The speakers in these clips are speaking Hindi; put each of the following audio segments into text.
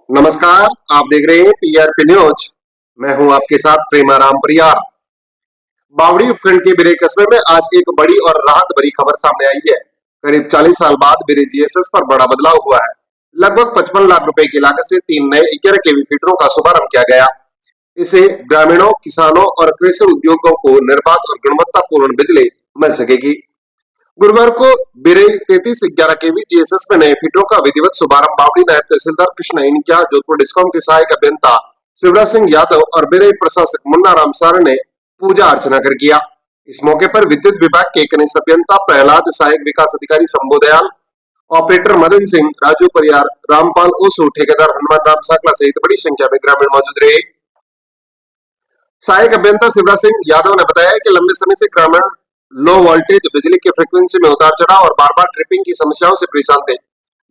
नमस्कार, आप देख रहे हैं पीआरपी न्यूज। मैं हूं आपके साथ प्रेमाराम परियार। बावड़ी उपखंड के बिरे कस्बे में आज एक बड़ी और राहत भरी खबर सामने आई है। करीब 40 साल बाद बिरे जीएसएस पर बड़ा बदलाव हुआ है। लगभग 55 लाख रुपए की लागत से 3 नए 11 केवी फीडरों का शुभारंभ किया गया। इससे ग्रामीणों, किसानों और कृषि उद्योगों को निर्बाध और गुणवत्तापूर्ण बिजली मिल सकेगी। गुरुवार को बिरई 3311 केवी जीएसएस में नए फीडरों का विधिवत शुभारंभ बावड़ी नायब तहसीलदार कृष्ण इनकिया, जोधपुर डिस्कॉम के सहायक अभियंता शिवराज सिंह यादव और बिरई प्रशासक मुन्ना राम सार ने पूजा अर्चना कर किया। इस मौके पर विद्युत विभाग के कनिष्ठ अभियंता प्रहलाद, सहायक विकास अधिकारी शंभुदयाल, ऑपरेटर मदन सिंह, राजू परियार, रामपाल ओसू, ठेकेदार हनुमान राम साकला सहित बड़ी संख्या में ग्रामीण मौजूद रहे। सहायक अभियंता शिवराज सिंह यादव ने बताया कि लंबे समय से ग्रामीण लो वोल्टेज बिजली के फ्रीक्वेंसी में उतार चढ़ाव और बार बार ट्रिपिंग की समस्याओं से परेशान थे।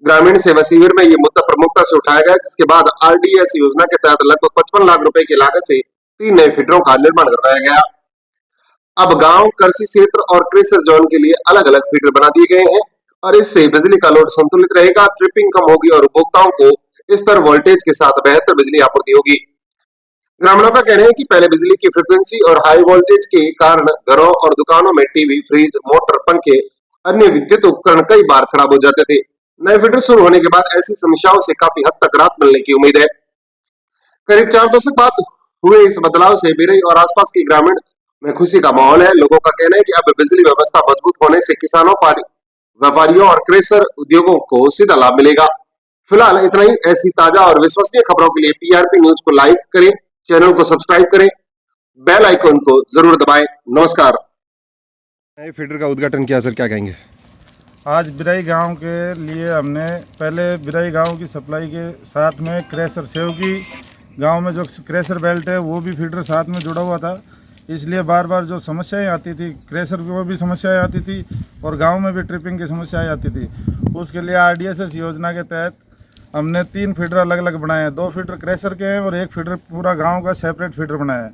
ग्रामीण सेवा शिविर में ये मुद्दा प्रमुखता से उठाया गया, जिसके बाद आरडीएस योजना के तहत लगभग 55 लाख रुपए की लागत से 3 नए फीडरों का निर्माण करवाया गया। अब गांव, कृषि क्षेत्र और कृषि जोन के लिए अलग अलग फीडर बना दिए गए हैं और इससे बिजली का लोड संतुलित रहेगा, ट्रिपिंग कम होगी और उपभोक्ताओं को स्तर वोल्टेज के साथ बेहतर बिजली आपूर्ति होगी। ग्रामीणों का कहना है कि पहले बिजली की फ्रीक्वेंसी और हाई वोल्टेज के कारण घरों और दुकानों में टीवी, फ्रिज, मोटर, पंखे, अन्य विद्युत उपकरण कई बार खराब हो जाते थे। नए फीडर शुरू होने के बाद ऐसी समस्याओं से काफी हद तक राहत मिलने की उम्मीद है। करीब 4 दशक बाद हुए इस बदलाव से बिरई और आसपास के ग्रामीण में खुशी का माहौल है। लोगों का कहना है कि अब बिजली व्यवस्था मजबूत होने से किसानों, व्यापारियों और कृषि उद्योगों को सीधा लाभ मिलेगा। फिलहाल इतना ही। ऐसी ताजा और विश्वसनीय खबरों के लिए पीआरपी न्यूज को लाइक करें, चैनल को सब्सक्राइब करें, बेल आइकन को जरूर दबाएं। नमस्कार। नए फीडर का उद्घाटन किया सर, क्या कहेंगे? आज बिरई गांव के लिए हमने पहले बिरई गांव की सप्लाई के साथ में क्रेशर सेव की गांव में जो क्रेशर बेल्ट है वो भी फीडर साथ में जुड़ा हुआ था। इसलिए बार बार जो समस्याएं आती थी, क्रेशर में भी समस्याएं आती थी और गांव में भी ट्रिपिंग की समस्याएं आती थी। उसके लिए आरडीएस योजना के तहत हमने 3 फीडर अलग अलग बनाए हैं। 2 फीडर क्रेशर के हैं और 1 फीडर पूरा गांव का सेपरेट फीडर बनाया है,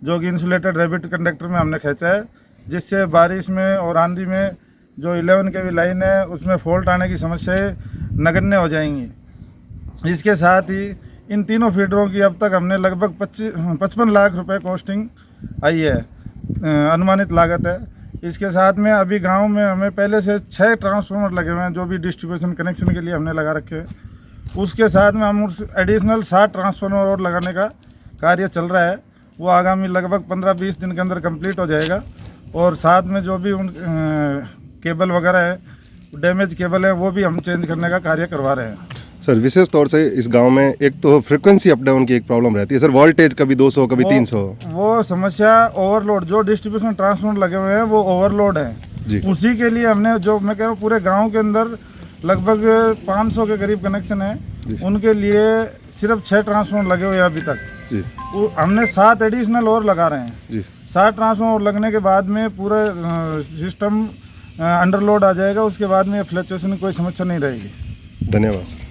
जो कि इंसुलेटेड रैबिट कंडक्टर में हमने खींचा है, जिससे बारिश में और आंधी में जो 11 केवी लाइन है उसमें फॉल्ट आने की समस्याएं नगण्य हो जाएंगी। इसके साथ ही इन तीनों फीडरों की अब तक हमने लगभग 55 लाख रुपए कॉस्टिंग आई है, अनुमानित लागत है। इसके साथ में अभी गांव में हमें पहले से 6 ट्रांसफार्मर लगे हुए हैं, जो भी डिस्ट्रीब्यूशन कनेक्शन के लिए हमने लगा रखे हैं। उसके साथ में हम उस एडिशनल 7 ट्रांसफार्मर और लगाने का कार्य चल रहा है। वो आगामी लगभग 15-20 दिन के अंदर कंप्लीट हो जाएगा। और साथ में जो भी उन केबल वगैरह है, डैमेज केबल है, वो भी हम चेंज करने का कार्य करवा रहे हैं। सर, विशेष तौर से इस गांव में एक तो फ्रीक्वेंसी अप डाउन की एक प्रॉब्लम रहती है सर, वोल्टेज कभी 200 कभी 300। वो समस्या ओवरलोड, जो डिस्ट्रीब्यूशन ट्रांसफार्मर लगे हुए हैं वो ओवरलोड है। उसी के लिए हमने, जो मैं कह रहा हूँ, पूरे गाँव के अंदर लगभग 500 के करीब कनेक्शन है, उनके लिए सिर्फ 6 ट्रांसफार्मर लगे हुए हैं अभी तक जी। हमने 7 एडिशनल और लगा रहे हैं जी। 7 ट्रांसफार्मर लगने के बाद में पूरा सिस्टम अंडरलोड आ जाएगा। उसके बाद में फ्लक्चुएशन की कोई समस्या नहीं रहेगी। धन्यवाद सर।